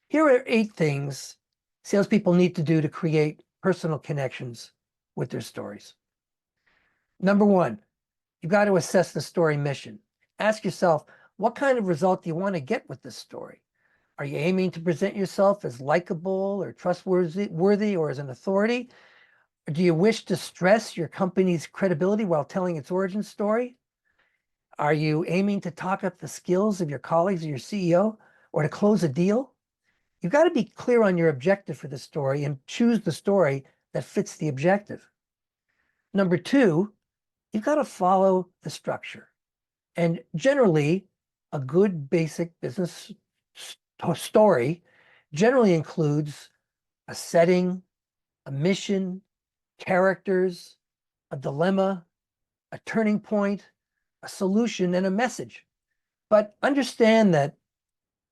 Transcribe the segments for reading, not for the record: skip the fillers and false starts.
Here are 8 things salespeople need to do to create personal connections with their stories. Number 1, you've got to assess the story mission. Ask yourself, what kind of result do you want to get with this story? Are you aiming to present yourself as likable or trustworthy or as an authority? Or do you wish to stress your company's credibility while telling its origin story? Are you aiming to talk up the skills of your colleagues or your CEO or to close a deal? You've got to be clear on your objective for the story and choose the story that fits the objective. Number 2, you've got to follow the structure. And generally, a good basic business story generally includes a setting, a mission, characters, a dilemma, a turning point, a solution, and a message. But understand that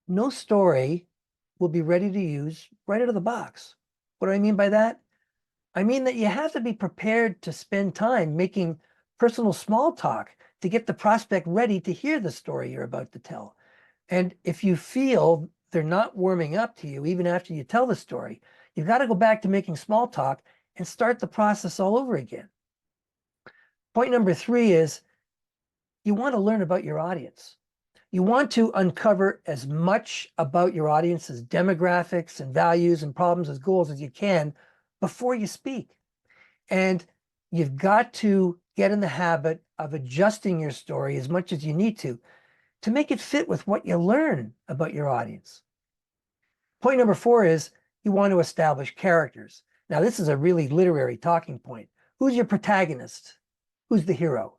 no story will be ready to use right out of the box. What do I mean by that? I mean that you have to be prepared to spend time making personal small talk to get the prospect ready to hear the story you're about to tell. And if you feel they're not warming up to you even after you tell the story, you've got to go back to making small talk and start the process all over again. Point number 3 is you want to learn about your audience. You want to uncover as much about your audience's demographics and values and problems as goals as you can before you speak. And you've got to get in the habit of adjusting your story as much as you need to make it fit with what you learn about your audience. Point number 4 is you want to establish characters. Now, this is a really literary talking point. Who's your protagonist? Who's the hero?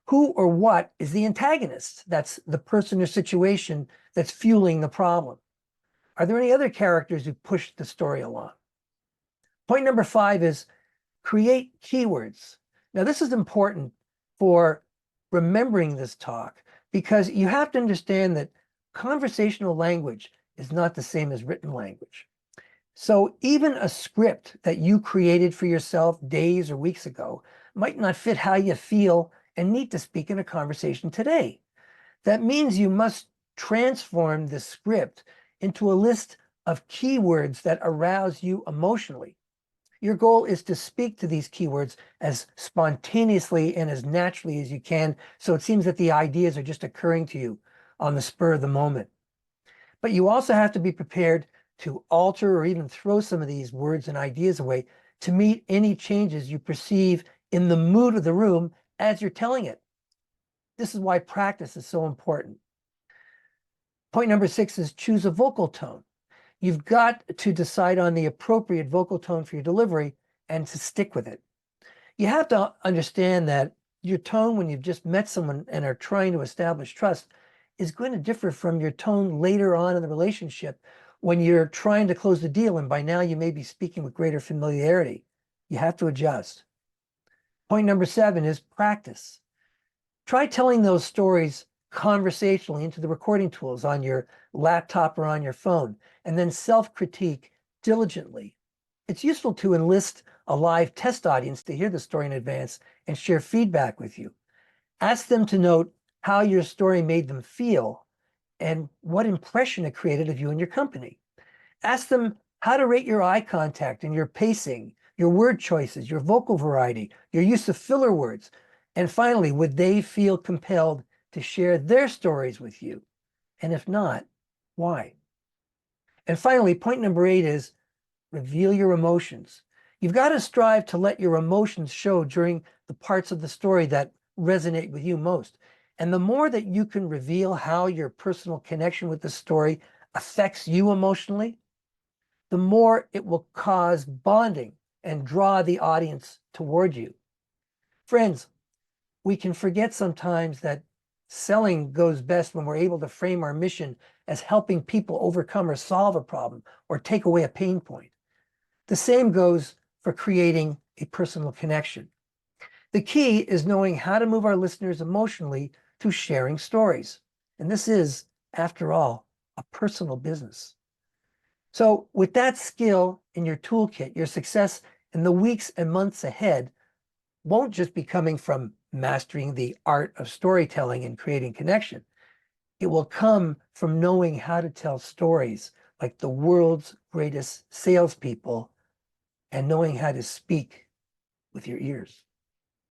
Who or what is the antagonist? That's the person or situation that's fueling the problem. Are there any other characters who push the story along? Point number 5 is create keywords. Now, this is important for remembering this talk because you have to understand that conversational language is not the same as written language. So even a script that you created for yourself days or weeks ago might not fit how you feel and need to speak in a conversation today. That means you must transform the script into a list of keywords that arouse you emotionally. Your goal is to speak to these keywords as spontaneously and as naturally as you can, so it seems that the ideas are just occurring to you on the spur of the moment. But you also have to be prepared to alter or even throw some of these words and ideas away to meet any changes you perceive in the mood of the room as you're telling it. This is why practice is so important. Point number 6 is choose a vocal tone. You've got to decide on the appropriate vocal tone for your delivery and to stick with it. You have to understand that your tone when you've just met someone and are trying to establish trust is going to differ from your tone later on in the relationship when you're trying to close the deal and by now you may be speaking with greater familiarity. You have to adjust. Point number 7 is practice. Try telling those stories conversationally into the recording tools on your laptop or on your phone, and then self-critique diligently. It's useful to enlist a live test audience to hear the story in advance and share feedback with you. Ask them to note how your story made them feel and what impression it created of you and your company. Ask them how to rate your eye contact and your pacing, your word choices, your vocal variety, your use of filler words. And finally, would they feel compelled to share their stories with you? And if not, why? And finally, point number 8 is reveal your emotions. You've got to strive to let your emotions show during the parts of the story that resonate with you most. And the more that you can reveal how your personal connection with the story affects you emotionally, the more it will cause bonding and draw the audience toward you. Friends, we can forget sometimes that selling goes best when we're able to frame our mission as helping people overcome or solve a problem or take away a pain point. The same goes for creating a personal connection. The key is knowing how to move our listeners emotionally through sharing stories. And this is, after all, a personal business. So with that skill in your toolkit, your success in the weeks and months ahead won't just be coming from mastering the art of storytelling and creating connection. It will come from knowing how to tell stories like the world's greatest salespeople and knowing how to speak with your ears.